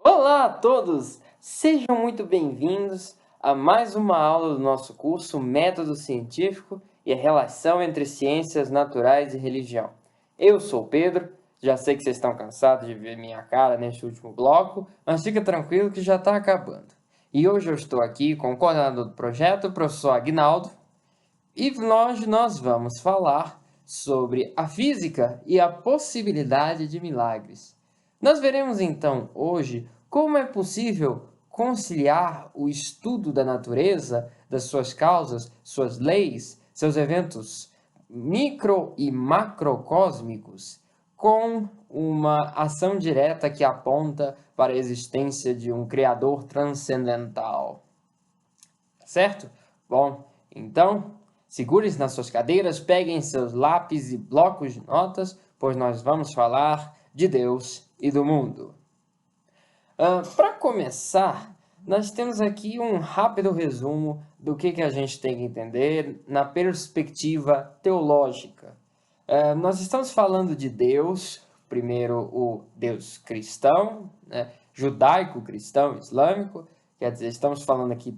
Olá a todos! Sejam muito bem-vindos a mais uma aula do nosso curso Método Científico e a Relação entre Ciências Naturais e Religião. Eu sou o Pedro, já sei que vocês estão cansados de ver minha cara neste último bloco, mas fica tranquilo que já está acabando. E hoje eu estou aqui com o coordenador do projeto, o professor Aguinaldo, e nós vamos falar sobre a física e a possibilidade de milagres. Nós veremos então hoje como é possível conciliar o estudo da natureza, das suas causas, suas leis, seus eventos micro e macrocósmicos, com uma ação direta que aponta para a existência de um Criador transcendental. Certo? Bom, então, segurem-se nas suas cadeiras, peguem seus lápis e blocos de notas, pois nós vamos falar de Deus e do mundo. Para começar, nós temos aqui um rápido resumo do que a gente tem que entender na perspectiva teológica. Nós estamos falando de Deus, primeiro o Deus cristão, né, judaico-cristão, islâmico, quer dizer, estamos falando aqui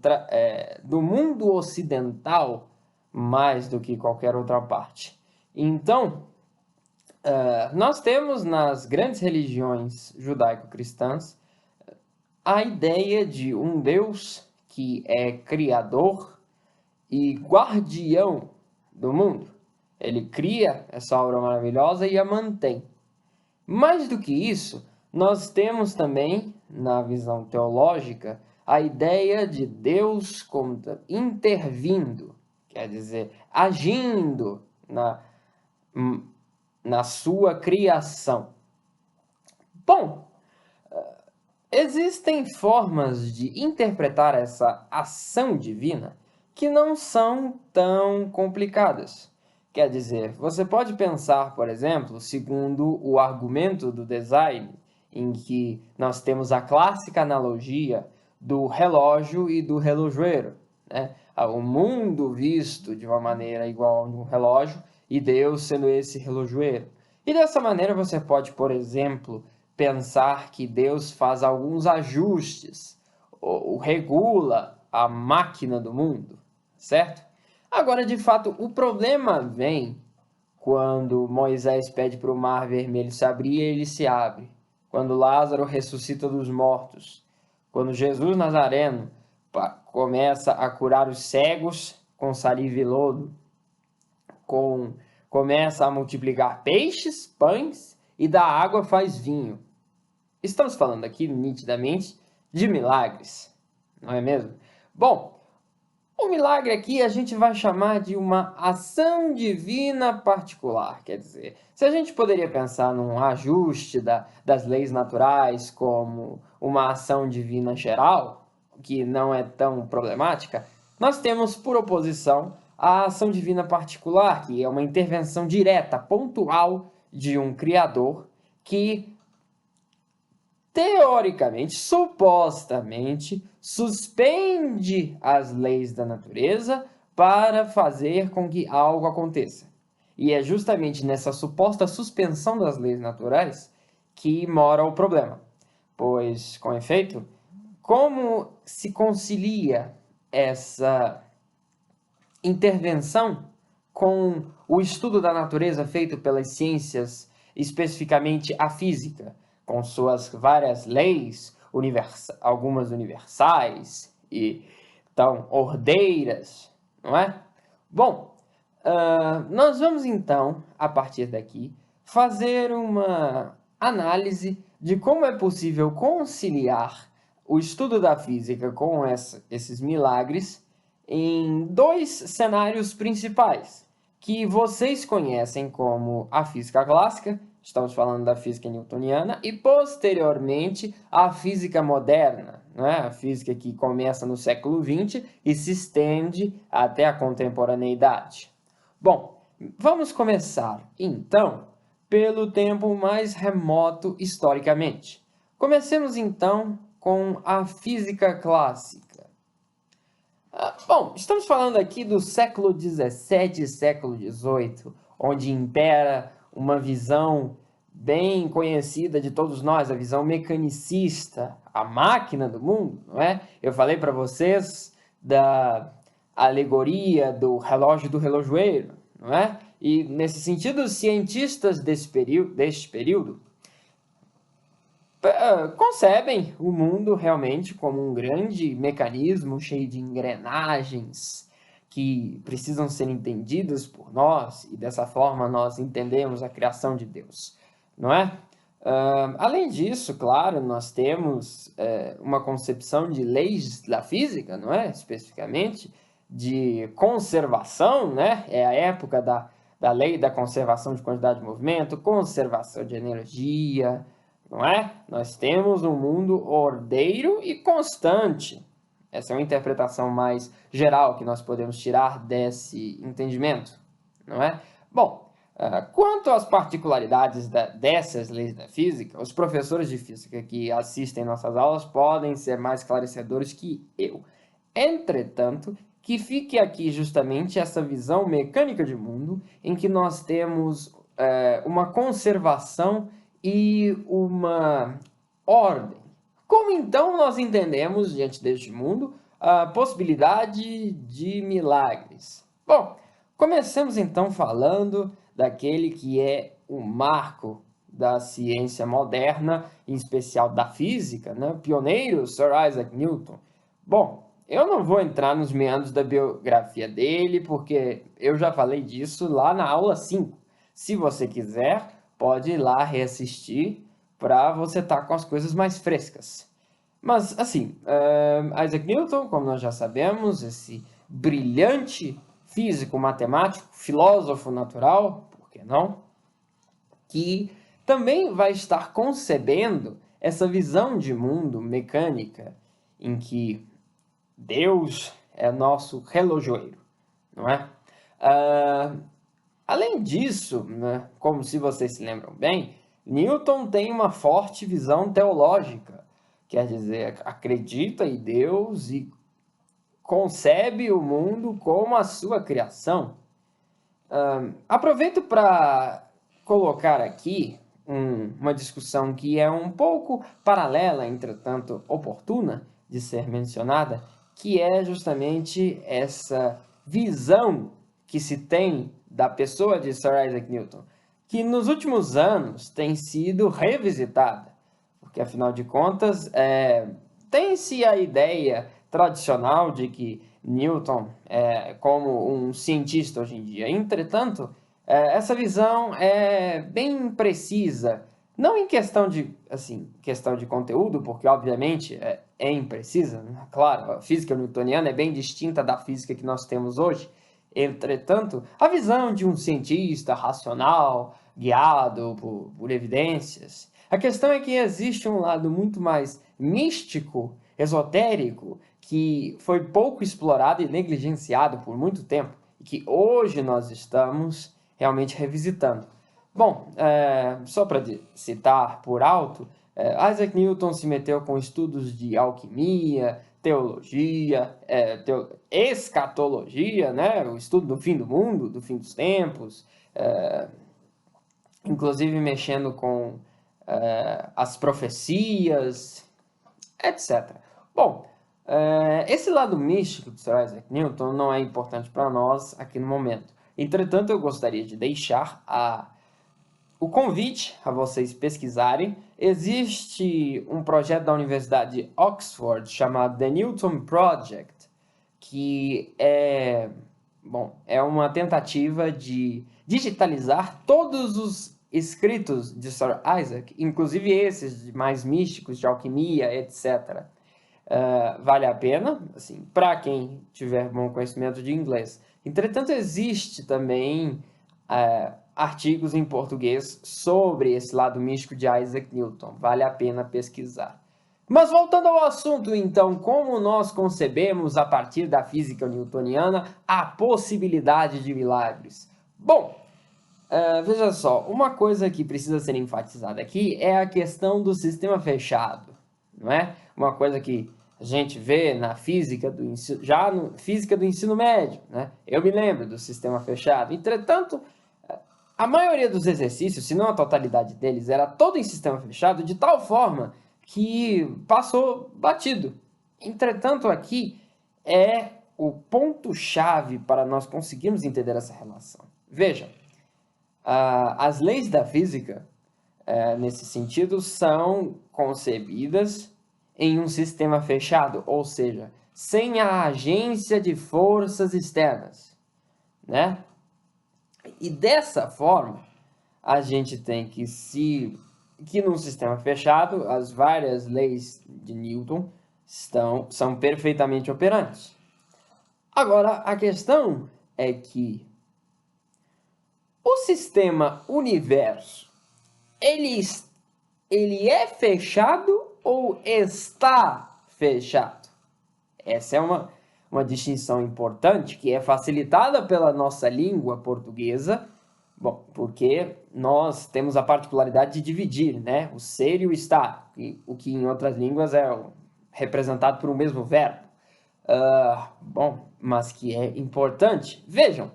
do mundo ocidental mais do que qualquer outra parte. Então, nós temos nas grandes religiões judaico-cristãs a ideia de um Deus que é criador e guardião do mundo. Ele cria essa obra maravilhosa e a mantém. Mais do que isso, nós temos também, na visão teológica, a ideia de Deus como intervindo, quer dizer, agindo na sua criação. Bom, existem formas de interpretar essa ação divina que não são tão complicadas. Quer dizer, você pode pensar, por exemplo, segundo o argumento do design, em que nós temos a clássica analogia do relógio e do relojoeiro, né? O mundo visto de uma maneira igual a um relógio e Deus sendo esse relojoeiro. E dessa maneira você pode, por exemplo, pensar que Deus faz alguns ajustes, ou regula a máquina do mundo, certo? Agora, de fato, o problema vem quando Moisés pede para o mar vermelho se abrir e ele se abre. Quando Lázaro ressuscita dos mortos. Quando Jesus Nazareno começa a curar os cegos com saliva e lodo. Começa a multiplicar peixes, pães e da água faz vinho. Estamos falando aqui, nitidamente, de milagres, não é mesmo? Bom, o milagre aqui a gente vai chamar de uma ação divina particular, quer dizer, se a gente poderia pensar num ajuste das leis naturais como uma ação divina geral, que não é tão problemática, nós temos, por oposição, a ação divina particular, que é uma intervenção direta, pontual de um Criador que teoricamente, supostamente, suspende as leis da natureza para fazer com que algo aconteça. E é justamente nessa suposta suspensão das leis naturais que mora o problema. Pois, com efeito, como se concilia essa intervenção com o estudo da natureza feito pelas ciências, especificamente a física, com suas várias leis, algumas universais e tão ordeiras, não é? Bom, nós vamos então, a partir daqui, fazer uma análise de como é possível conciliar o estudo da física com esses milagres em dois cenários principais, que vocês conhecem como a física clássica, estamos falando da física newtoniana, e posteriormente a física moderna, né? A física que começa no século XX e se estende até a contemporaneidade. Bom, vamos começar então pelo tempo mais remoto historicamente. Comecemos então com a física clássica. Bom, estamos falando aqui do século XVII e século XVIII, onde impera uma visão bem conhecida de todos nós, a visão mecanicista, a máquina do mundo, não é? Eu falei para vocês da alegoria do relógio do relojoeiro, não é? E, nesse sentido, os cientistas deste período concebem o mundo realmente como um grande mecanismo cheio de engrenagens que precisam ser entendidas por nós, e dessa forma nós entendemos a criação de Deus, não é? Além disso, claro, nós temos uma concepção de leis da física, não é? Especificamente de conservação, né? É a época da lei da conservação de quantidade de movimento, conservação de energia, não é? Nós temos um mundo ordeiro e constante. Essa é uma interpretação mais geral que nós podemos tirar desse entendimento, não é? Bom, quanto às particularidades dessas leis da física, os professores de física que assistem nossas aulas podem ser mais esclarecedores que eu. Entretanto, que fique aqui justamente essa visão mecânica de mundo em que nós temos uma conservação e uma ordem. Como então nós entendemos, diante deste mundo, a possibilidade de milagres? Bom, comecemos então falando daquele que é o marco da ciência moderna, em especial da física, né? O pioneiro Sir Isaac Newton. Bom, eu não vou entrar nos meandros da biografia dele, porque eu já falei disso lá na aula 5. Se você quiser, pode ir lá reassistir para você estar com as coisas mais frescas. Mas, assim, Isaac Newton, como nós já sabemos, esse brilhante físico, matemático, filósofo natural, por que não? Que também vai estar concebendo essa visão de mundo mecânica em que Deus é nosso relojoeiro, não é? Além disso, né, como se vocês se lembram bem, Newton tem uma forte visão teológica, quer dizer, acredita em Deus e concebe o mundo como a sua criação. Aproveito para colocar aqui uma discussão que é um pouco paralela, entretanto oportuna de ser mencionada, que é justamente essa visão que se tem da pessoa de Sir Isaac Newton, que nos últimos anos tem sido revisitada, porque afinal de contas tem-se a ideia tradicional de que Newton é como um cientista hoje em dia. Entretanto, essa visão é bem precisa, não em questão de conteúdo, porque obviamente é imprecisa, né? Claro, a física newtoniana é bem distinta da física que nós temos hoje. Entretanto, a visão de um cientista racional, guiado por evidências. A questão é que existe um lado muito mais místico, esotérico, que foi pouco explorado e negligenciado por muito tempo, e que hoje nós estamos realmente revisitando. Bom, só para citar por alto, Isaac Newton se meteu com estudos de alquimia, teologia, escatologia, né? O estudo do fim do mundo, do fim dos tempos, inclusive mexendo com as profecias, etc. Bom, esse lado místico de Sir Isaac Newton não é importante para nós aqui no momento. Entretanto, eu gostaria de deixar o convite a vocês pesquisarem. Existe um projeto da Universidade de Oxford chamado The Newton Project, que é uma tentativa de digitalizar todos os escritos de Sir Isaac, inclusive esses mais místicos de alquimia, etc. Vale a pena, assim, para quem tiver bom conhecimento de inglês. Entretanto, existe também artigos em português sobre esse lado místico de Isaac Newton. Vale a pena pesquisar. Mas voltando ao assunto, então, como nós concebemos a partir da física newtoniana a possibilidade de milagres? Bom, Veja só, uma coisa que precisa ser enfatizada aqui é a questão do sistema fechado, não é? Uma coisa que a gente vê na física do ensino, já na física do ensino médio, né? Eu me lembro do sistema fechado. Entretanto, a maioria dos exercícios, se não a totalidade deles, era todo em sistema fechado, de tal forma que passou batido. Entretanto, aqui é o ponto-chave para nós conseguirmos entender essa relação. Veja, as leis da física, nesse sentido, são concebidas em um sistema fechado, ou seja, sem a agência de forças externas, né? E dessa forma, a gente tem que num sistema fechado, as várias leis de Newton são perfeitamente operantes. Agora, a questão é que o sistema universo, ele é fechado ou está fechado? Essa é uma distinção importante que é facilitada pela nossa língua portuguesa, bom, porque nós temos a particularidade de dividir, né, o ser e o estar, o que em outras línguas é representado por um mesmo verbo. Bom, mas que é importante. Vejam,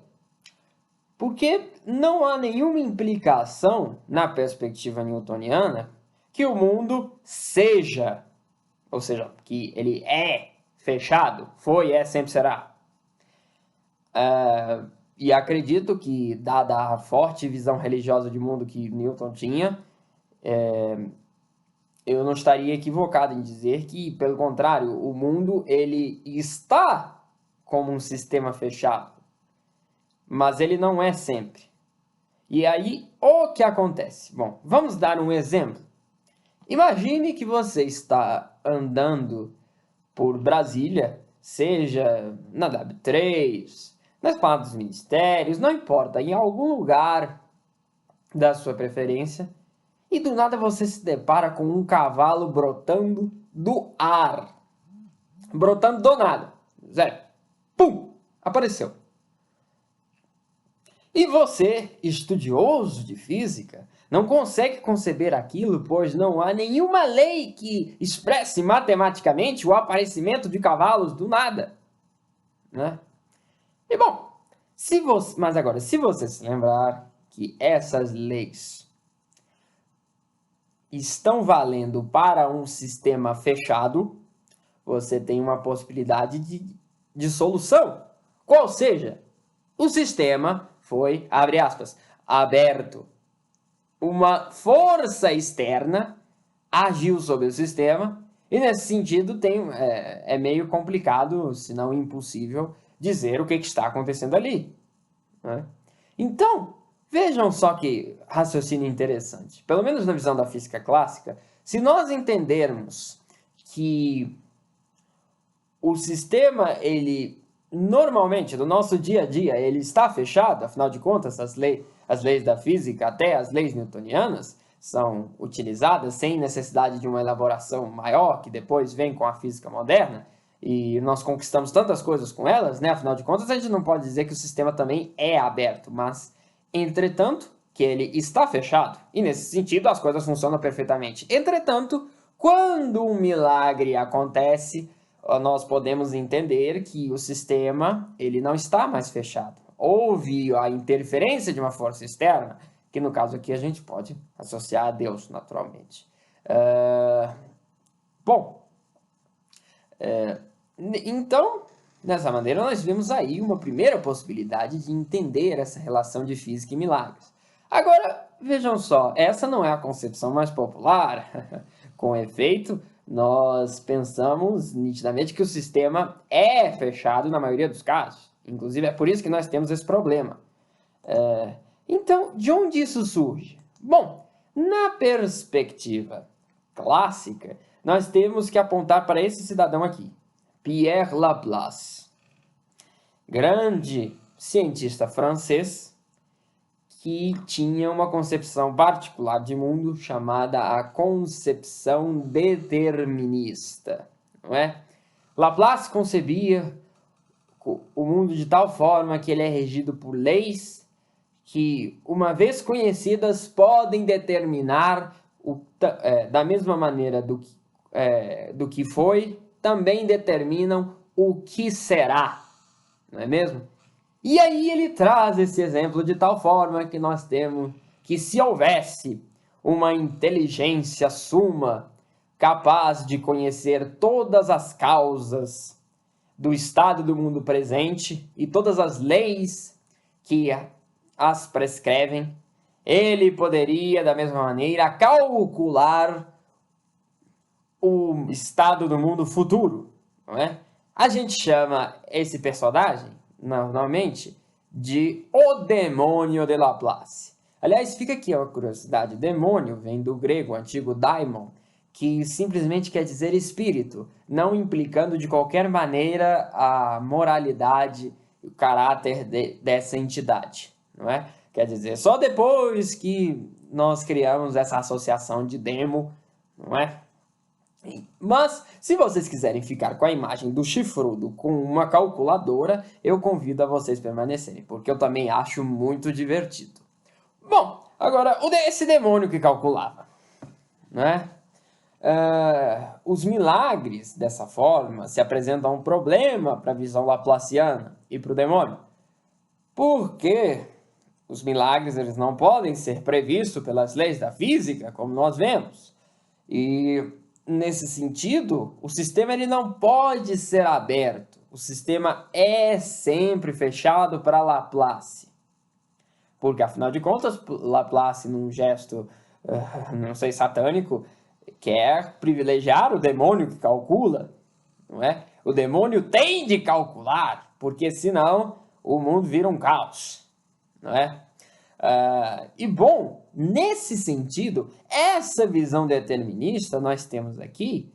porque não há nenhuma implicação na perspectiva newtoniana que o mundo seja, ou seja, que ele é fechado, foi, é, sempre será. E acredito que, dada a forte visão religiosa de mundo que Newton tinha, eu não estaria equivocado em dizer que, pelo contrário, o mundo ele está como um sistema fechado, mas ele não é sempre. E aí, o que acontece? Bom, vamos dar um exemplo. Imagine que você está andando por Brasília, seja na W3, na Esplanada dos Ministérios, não importa, em algum lugar da sua preferência, e do nada você se depara com um cavalo brotando do ar. Brotando do nada. Zé, pum! Apareceu. E você, estudioso de física, não consegue conceber aquilo, pois não há nenhuma lei que expresse matematicamente o aparecimento de cavalos do nada, né? E bom, mas agora, se você se lembrar que essas leis estão valendo para um sistema fechado, você tem uma possibilidade de solução. Qual seja, o sistema foi, abre aspas, aberto. Uma força externa agiu sobre o sistema e, nesse sentido, é meio complicado, se não impossível, dizer o que está acontecendo ali, né? Então, vejam só que raciocínio interessante. Pelo menos na visão da física clássica, se nós entendermos que o sistema, ele normalmente, no nosso dia a dia, ele está fechado, afinal de contas, as leis da física, até as leis newtonianas, são utilizadas sem necessidade de uma elaboração maior, que depois vem com a física moderna, e nós conquistamos tantas coisas com elas, né? Afinal de contas, a gente não pode dizer que o sistema também é aberto, mas, entretanto, que ele está fechado. E, nesse sentido, as coisas funcionam perfeitamente. Entretanto, quando um milagre acontece, nós podemos entender que o sistema ele não está mais fechado. Houve a interferência de uma força externa, que no caso aqui a gente pode associar a Deus, naturalmente. Então, dessa maneira, nós vemos aí uma primeira possibilidade de entender essa relação de física e milagres. Agora, vejam só, essa não é a concepção mais popular. Com efeito, nós pensamos nitidamente que o sistema é fechado na maioria dos casos. Inclusive, é por isso que nós temos esse problema. Então, de onde isso surge? Bom, na perspectiva clássica, nós temos que apontar para esse cidadão aqui, Pierre Laplace, grande cientista francês que tinha uma concepção particular de mundo chamada a concepção determinista, não é? Laplace concebia o mundo de tal forma que ele é regido por leis que, uma vez conhecidas, podem determinar, da mesma maneira do que foi, também determinam o que será, não é mesmo? E aí ele traz esse exemplo de tal forma que nós temos que, se houvesse uma inteligência suma capaz de conhecer todas as causas do estado do mundo presente e todas as leis que as prescrevem, ele poderia, da mesma maneira, calcular o estado do mundo futuro, não é? A gente chama esse personagem, normalmente, de o demônio de Laplace. Aliás, fica aqui uma curiosidade: demônio vem do grego antigo daimon, que simplesmente quer dizer espírito, não implicando de qualquer maneira a moralidade e o caráter dessa entidade, não é? Quer dizer, só depois que nós criamos essa associação de demo, não é? Mas, se vocês quiserem ficar com a imagem do chifrudo com uma calculadora, eu convido a vocês permanecerem, porque eu também acho muito divertido. Bom, agora, esse demônio que calculava, né? Os milagres, dessa forma, se apresentam um problema para a visão laplaciana e para o demônio, porque os milagres eles não podem ser previstos pelas leis da física, como nós vemos. E, nesse sentido, o sistema ele não pode ser aberto. O sistema é sempre fechado para Laplace. Porque, afinal de contas, Laplace, num gesto, não sei, satânico, quer privilegiar o demônio que calcula, não é? O demônio tem de calcular, porque senão o mundo vira um caos, não é? E bom, nesse sentido, essa visão determinista, nós temos aqui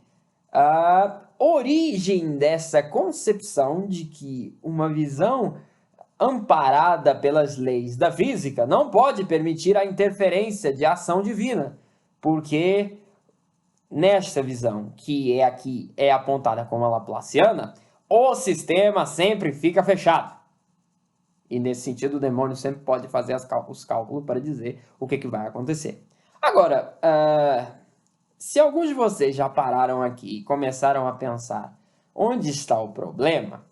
a origem dessa concepção de que uma visão amparada pelas leis da física não pode permitir a interferência de ação divina, porque nesta visão, que aqui é apontada como a laplaciana, o sistema sempre fica fechado. E, nesse sentido, o demônio sempre pode fazer os cálculos para dizer o que vai acontecer. Agora, se alguns de vocês já pararam aqui e começaram a pensar onde está o problema,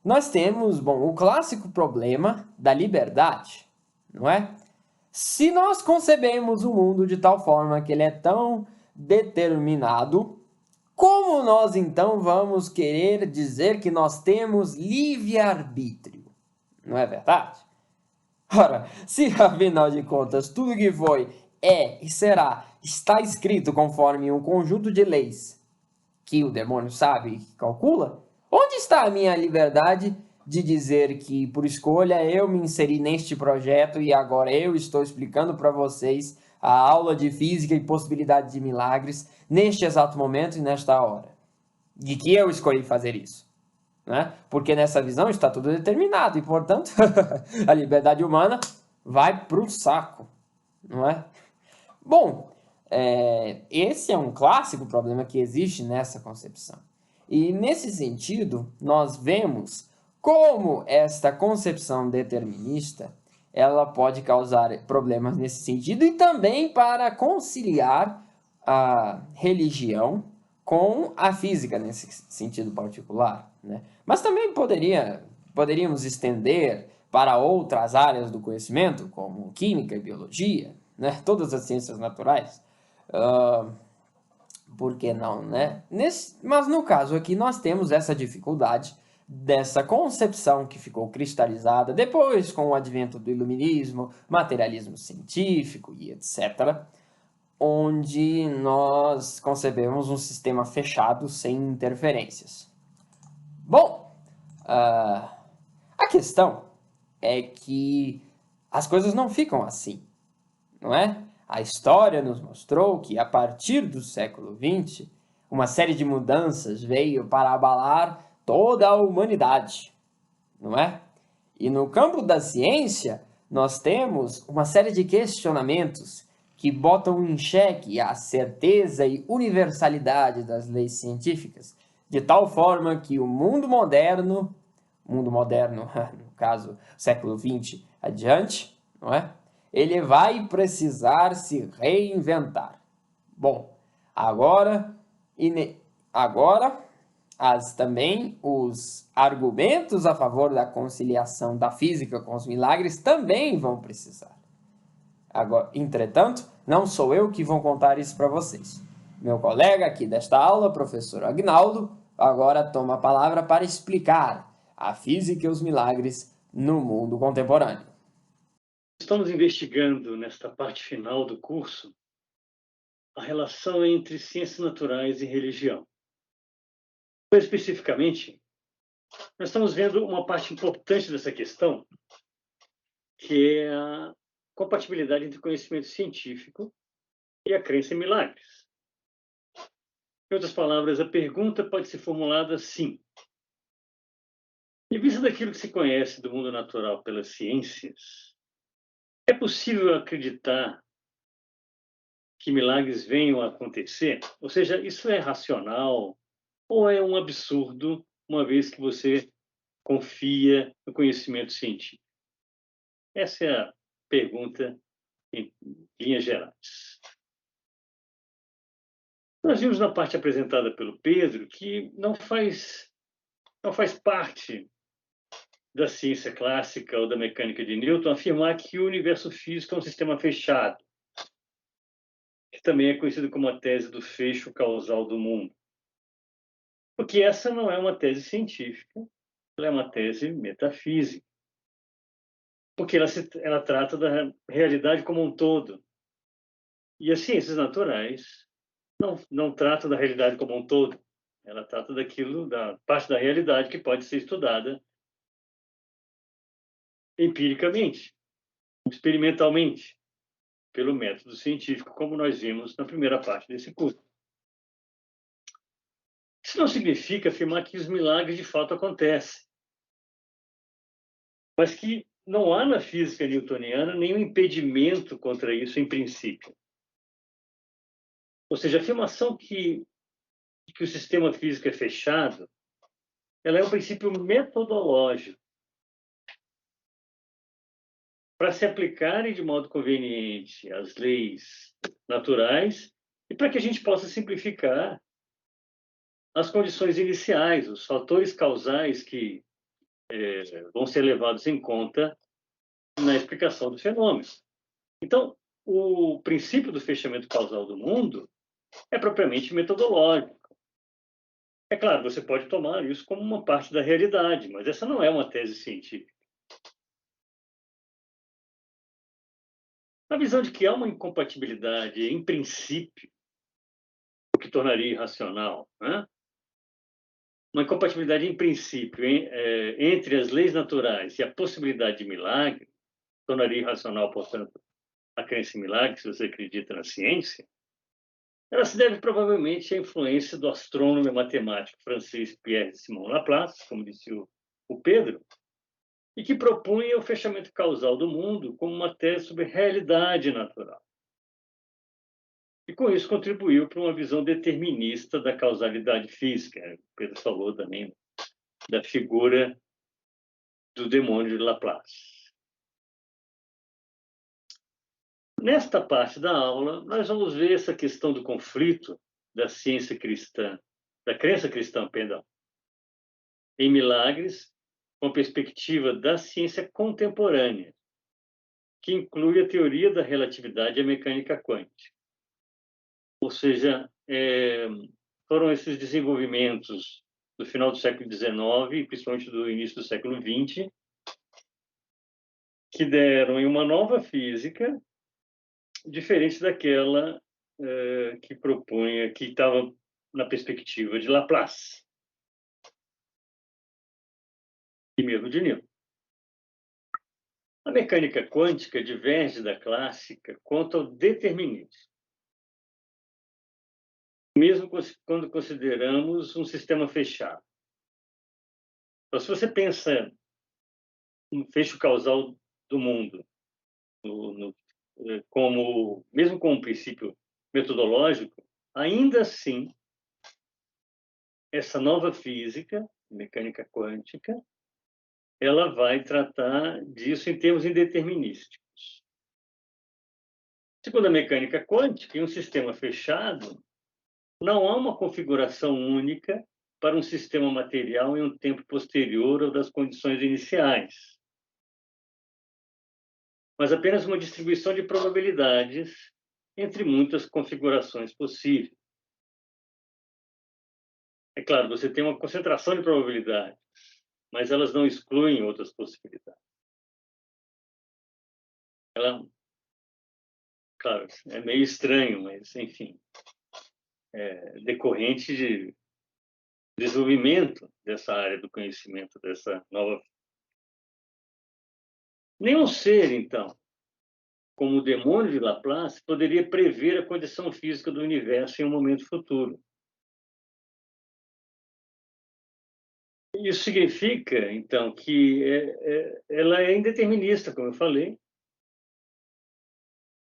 nós temos, bom, o clássico problema da liberdade, não é? Se nós concebemos o mundo de tal forma que ele é tão determinado, como nós então vamos querer dizer que nós temos livre-arbítrio? Não é verdade? Ora, se afinal de contas tudo que foi, é e será está escrito conforme um conjunto de leis que o demônio sabe e calcula, onde está a minha liberdade de dizer que, por escolha, eu me inseri neste projeto e agora eu estou explicando para vocês a aula de física e possibilidade de milagres neste exato momento e nesta hora? De que eu escolhi fazer isso? Né? Porque nessa visão está tudo determinado e, portanto, a liberdade humana vai para o saco, não é? Bom, esse é um clássico problema que existe nessa concepção. E, nesse sentido, nós vemos como esta concepção determinista ela pode causar problemas nesse sentido e também para conciliar a religião com a física nesse sentido particular, né? Mas também poderíamos estender para outras áreas do conhecimento, como química e biologia, né? Todas as ciências naturais. Por que não, né? Mas no caso aqui nós temos essa dificuldade dessa concepção que ficou cristalizada depois com o advento do iluminismo, materialismo científico e etc., onde nós concebemos um sistema fechado sem interferências. Bom, a questão é que as coisas não ficam assim, não é? A história nos mostrou que, a partir do século XX, uma série de mudanças veio para abalar toda a humanidade, não é? E no campo da ciência, nós temos uma série de questionamentos que botam em xeque a certeza e universalidade das leis científicas, de tal forma que o mundo moderno, no caso, século XX adiante, não é? Ele vai precisar se reinventar. Bom, agora, agora também os argumentos a favor da conciliação da física com os milagres também vão precisar. Agora, entretanto, não sou eu que vou contar isso para vocês. Meu colega aqui desta aula, professor Agnaldo, agora toma a palavra para explicar a física e os milagres no mundo contemporâneo. Estamos investigando, nesta parte final do curso, a relação entre ciências naturais e religião. Mais especificamente, nós estamos vendo uma parte importante dessa questão, que é a compatibilidade entre o conhecimento científico e a crença em milagres. Em outras palavras, a pergunta pode ser formulada assim: em vista daquilo que se conhece do mundo natural pelas ciências, é possível acreditar que milagres venham a acontecer? Ou seja, isso é racional ou é um absurdo, uma vez que você confia no conhecimento científico? Essa é a pergunta em linhas gerais. Nós vimos na parte apresentada pelo Pedro que não faz parte da ciência clássica ou da mecânica de Newton afirmar que o universo físico é um sistema fechado, que também é conhecido como a tese do fecho causal do mundo. Porque essa não é uma tese científica, ela é uma tese metafísica. Porque ela trata da realidade como um todo. E as ciências naturais não tratam da realidade como um todo. Ela trata da parte da realidade que pode ser estudada empiricamente, experimentalmente, pelo método científico, como nós vimos na primeira parte desse curso. Isso não significa afirmar que os milagres de fato acontecem, mas que não há na física newtoniana nenhum impedimento contra isso em princípio. Ou seja, a afirmação que o sistema físico é fechado, ela é um princípio metodológico para se aplicarem de modo conveniente às leis naturais e para que a gente possa simplificar as condições iniciais, os fatores causais que vão ser levados em conta na explicação do fenômeno. Então, o princípio do fechamento causal do mundo é propriamente metodológico. É claro, você pode tomar isso como uma parte da realidade, mas essa não é uma tese científica. A visão de que há uma incompatibilidade, em princípio, o que tornaria irracional, né? Uma incompatibilidade, em princípio, entre as leis naturais e a possibilidade de milagre, tornaria irracional, portanto, a crença em milagre, se você acredita na ciência, ela se deve provavelmente à influência do astrônomo e matemático francês Pierre Simon Laplace, como disse o Pedro, e que propunha o fechamento causal do mundo como uma tese sobre realidade natural. E com isso contribuiu para uma visão determinista da causalidade física. O Pedro falou também da figura do demônio de Laplace. Nesta parte da aula, nós vamos ver essa questão do conflito da ciência cristã, da crença cristã, perdão, em milagres, com a perspectiva da ciência contemporânea, que inclui a teoria da relatividade e a mecânica quântica. Ou seja, foram esses desenvolvimentos do final do século XIX e principalmente do início do século XX que deram em uma nova física diferente daquela que propunha, que estava na perspectiva de Laplace e mesmo de Newton. A mecânica quântica diverge da clássica quanto ao determinismo, mesmo quando consideramos um sistema fechado. Então, se você pensa no fecho causal do mundo, mesmo como um princípio metodológico, ainda assim, essa nova física, mecânica quântica, ela vai tratar disso em termos indeterminísticos. Segundo a mecânica quântica, em um sistema fechado, não há uma configuração única para um sistema material em um tempo posterior ao das condições iniciais, mas apenas uma distribuição de probabilidades entre muitas configurações possíveis. É claro, você tem uma concentração de probabilidades, mas elas não excluem outras possibilidades. Ela, claro, é meio estranho, mas, enfim, é decorrente de desenvolvimento dessa área do conhecimento, dessa nova. Nenhum ser, então, como o demônio de Laplace, poderia prever a condição física do universo em um momento futuro. Isso significa, então, que ela é indeterminista, como eu falei,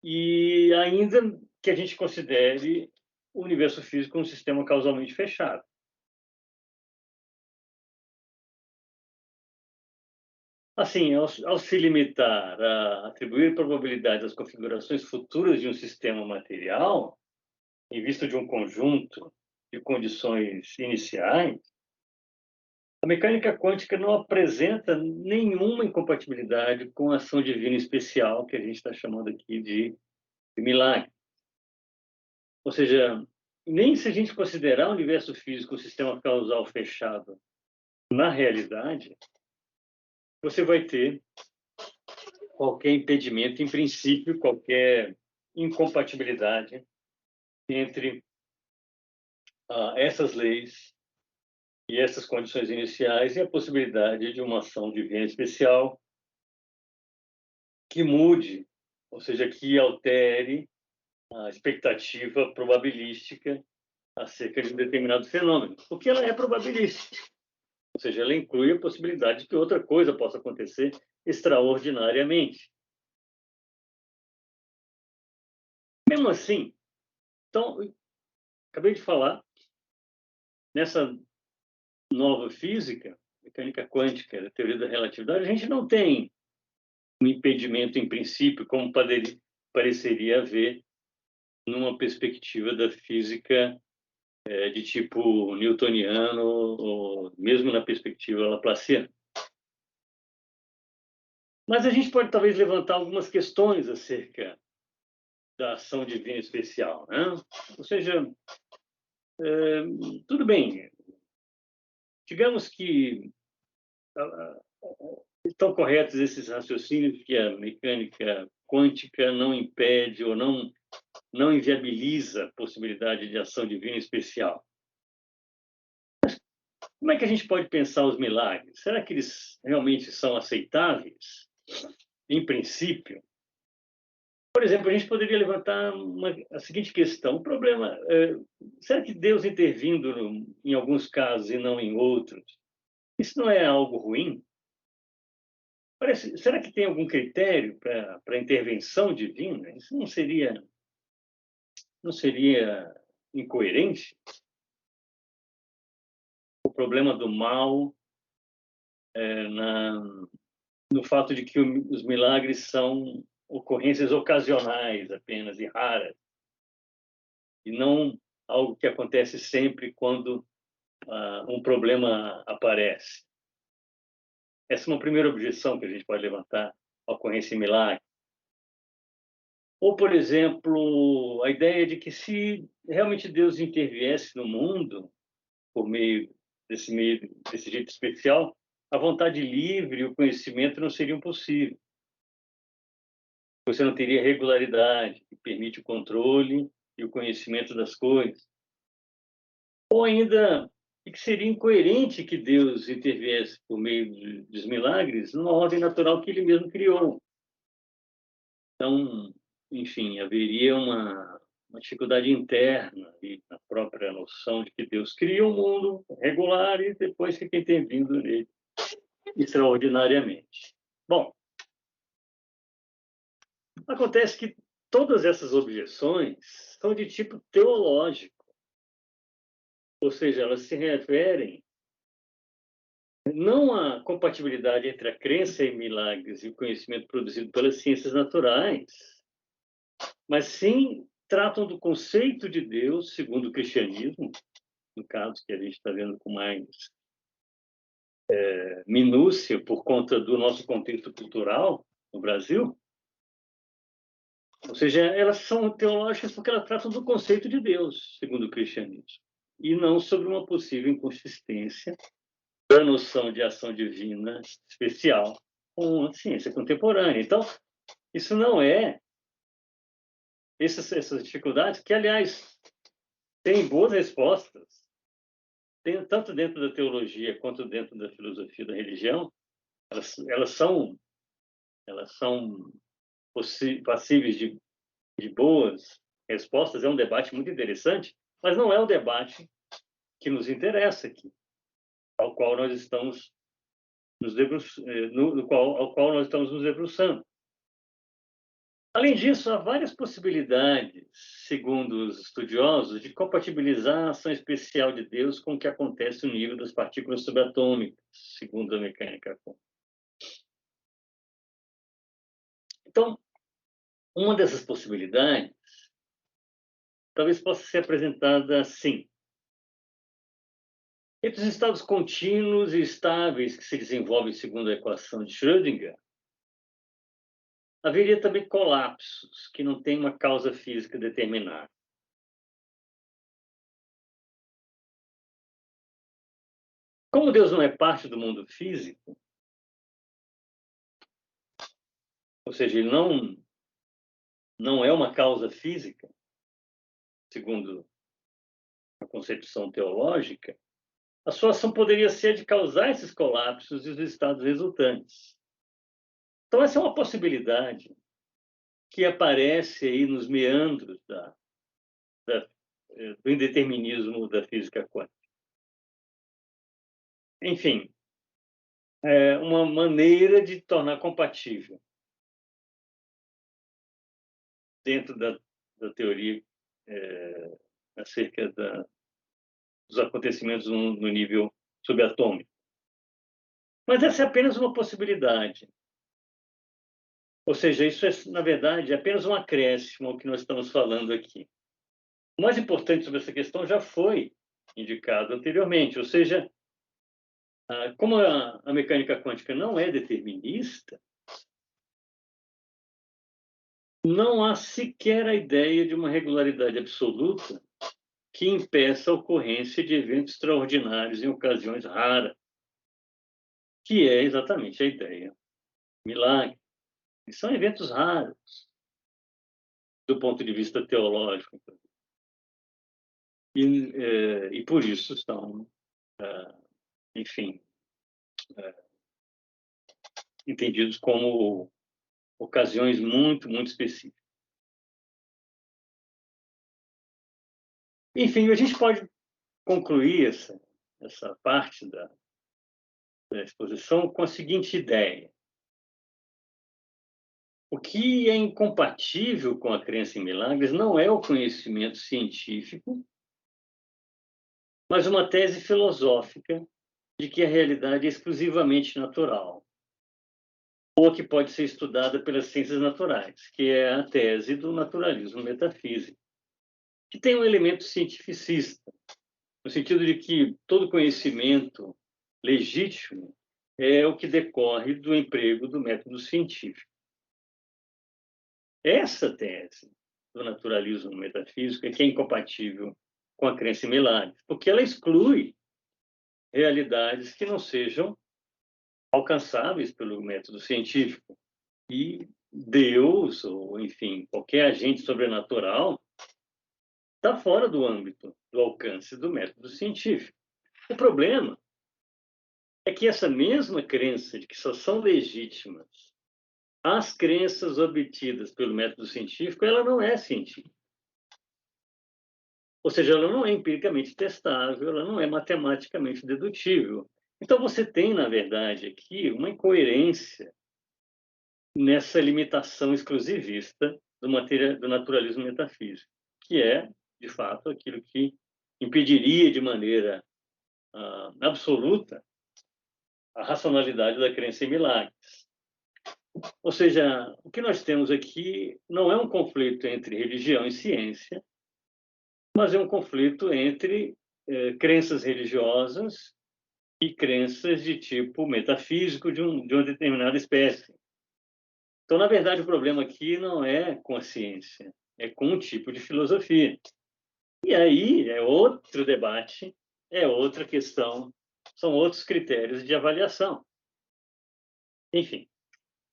e ainda que a gente considere o universo físico um sistema causalmente fechado. Assim, ao se limitar a atribuir probabilidades às configurações futuras de um sistema material, em vista de um conjunto de condições iniciais, a mecânica quântica não apresenta nenhuma incompatibilidade com a ação divina especial, que a gente está chamando aqui de milagre. Ou seja, nem se a gente considerar o universo físico um sistema causal fechado na realidade, você vai ter qualquer impedimento, em princípio, qualquer incompatibilidade entre essas leis e essas condições iniciais e a possibilidade de uma ação divina especial que mude, ou seja, que altere a expectativa probabilística acerca de um determinado fenômeno, porque ela é probabilística, ou seja, ela inclui a possibilidade de que outra coisa possa acontecer extraordinariamente. Mesmo assim, então, acabei de falar, nessa nova física, mecânica quântica, a teoria da relatividade, a gente não tem um impedimento em princípio, como pareceria haver numa perspectiva da física de tipo newtoniano, ou mesmo na perspectiva laplaciana. Mas a gente pode talvez levantar algumas questões acerca da ação divina especial, né? Ou seja, tudo bem, digamos que estão corretos esses raciocínios que a mecânica quântica não impede ou não inviabiliza a possibilidade de ação divina especial. Como é que a gente pode pensar os milagres? Será que eles realmente são aceitáveis? Em princípio, por exemplo, a gente poderia levantar a seguinte questão: o problema, será que Deus intervindo em alguns casos e não em outros, isso não é algo ruim? Será que tem algum critério para a intervenção divina? Isso não seria incoerente? O problema do mal no fato de que os milagres são ocorrências ocasionais apenas e raras, e não algo que acontece sempre quando um problema aparece. Essa é uma primeira objeção que a gente pode levantar à ocorrência em milagre. Ou, por exemplo, a ideia de que se realmente Deus interviesse no mundo por meio desse jeito especial, a vontade livre e o conhecimento não seriam possíveis. Você não teria regularidade que permite o controle e o conhecimento das coisas. Ou ainda, que seria incoerente que Deus interviesse por meio dos milagres numa ordem natural que ele mesmo criou. Então, enfim, haveria uma dificuldade interna e na própria noção de que Deus cria um mundo regular e depois fica intervindo nele extraordinariamente. Bom, acontece que todas essas objeções são de tipo teológico, ou seja, elas se referem não à compatibilidade entre a crença em milagres e o conhecimento produzido pelas ciências naturais, mas sim tratam do conceito de Deus, segundo o cristianismo, no caso que a gente está vendo com mais minúcia por conta do nosso contexto cultural no Brasil. Ou seja, elas são teológicas porque elas tratam do conceito de Deus, segundo o cristianismo, e não sobre uma possível inconsistência da noção de ação divina especial com a ciência contemporânea. Então, isso não é essas dificuldades, que, aliás, têm boas respostas, tanto dentro da teologia quanto dentro da filosofia da religião, elas são passíveis de boas respostas. É um debate muito interessante, mas não é o debate que nos interessa aqui, ao qual nós estamos ao qual nós estamos nos debruçando. Além disso, há várias possibilidades, segundo os estudiosos, de compatibilizar a ação especial de Deus com o que acontece no nível das partículas subatômicas, segundo a mecânica quântica. Então, uma dessas possibilidades talvez possa ser apresentada assim. Entre os estados contínuos e estáveis que se desenvolvem segundo a equação de Schrödinger, haveria também colapsos que não têm uma causa física determinada. Como Deus não é parte do mundo físico, ou seja, ele não é uma causa física, segundo a concepção teológica, a sua ação poderia ser de causar esses colapsos e os estados resultantes. Então, essa é uma possibilidade que aparece aí nos meandros do indeterminismo da física quântica. Enfim, é uma maneira de tornar compatível, dentro da teoria acerca dos acontecimentos no nível subatômico. Mas essa é apenas uma possibilidade. Ou seja, isso é, na verdade, apenas um acréscimo ao que nós estamos falando aqui. O mais importante sobre essa questão já foi indicado anteriormente, ou seja, como a mecânica quântica não é determinista, não há sequer a ideia de uma regularidade absoluta que impeça a ocorrência de eventos extraordinários em ocasiões raras, que é exatamente a ideia milagre. E são eventos raros, do ponto de vista teológico. E por isso são, enfim, entendidos como ocasiões muito, muito específicas. Enfim, a gente pode concluir essa parte da exposição com a seguinte ideia. O que é incompatível com a crença em milagres não é o conhecimento científico, mas uma tese filosófica de que a realidade é exclusivamente natural, ou que pode ser estudada pelas ciências naturais, que é a tese do naturalismo metafísico, que tem um elemento cientificista, no sentido de que todo conhecimento legítimo é o que decorre do emprego do método científico. Essa tese do naturalismo metafísico é que é incompatível com a crença em milagres, porque ela exclui realidades que não sejam alcançáveis pelo método científico. E Deus, ou enfim, qualquer agente sobrenatural, está fora do âmbito do alcance do método científico. O problema é que essa mesma crença de que só são legítimas as crenças obtidas pelo método científico, ela não é científica. Ou seja, ela não é empiricamente testável, ela não é matematicamente dedutível. Então, você tem, na verdade, aqui uma incoerência nessa limitação exclusivista do naturalismo metafísico, que é, de fato, aquilo que impediria de maneira absoluta a racionalidade da crença em milagres. Ou seja, o que nós temos aqui não é um conflito entre religião e ciência, mas é um conflito entre crenças religiosas e crenças de tipo metafísico de uma determinada espécie. Então, na verdade, o problema aqui não é com a ciência, é com um tipo de filosofia. E aí é outro debate, é outra questão, são outros critérios de avaliação. Enfim,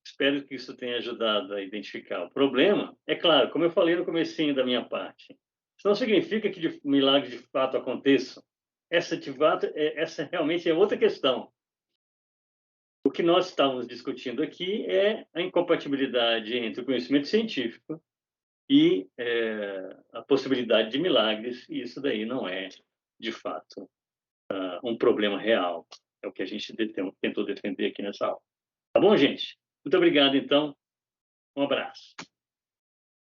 espero que isso tenha ajudado a identificar o problema. É claro, como eu falei no comecinho da minha parte, isso não significa que milagres de fato aconteçam. Essa realmente é outra questão. O que nós estamos discutindo aqui é a incompatibilidade entre o conhecimento científico e a possibilidade de milagres, e isso daí não é, de fato, um problema real. É o que a gente tentou defender aqui nessa aula. Tá bom, gente? Muito obrigado, então. Um abraço.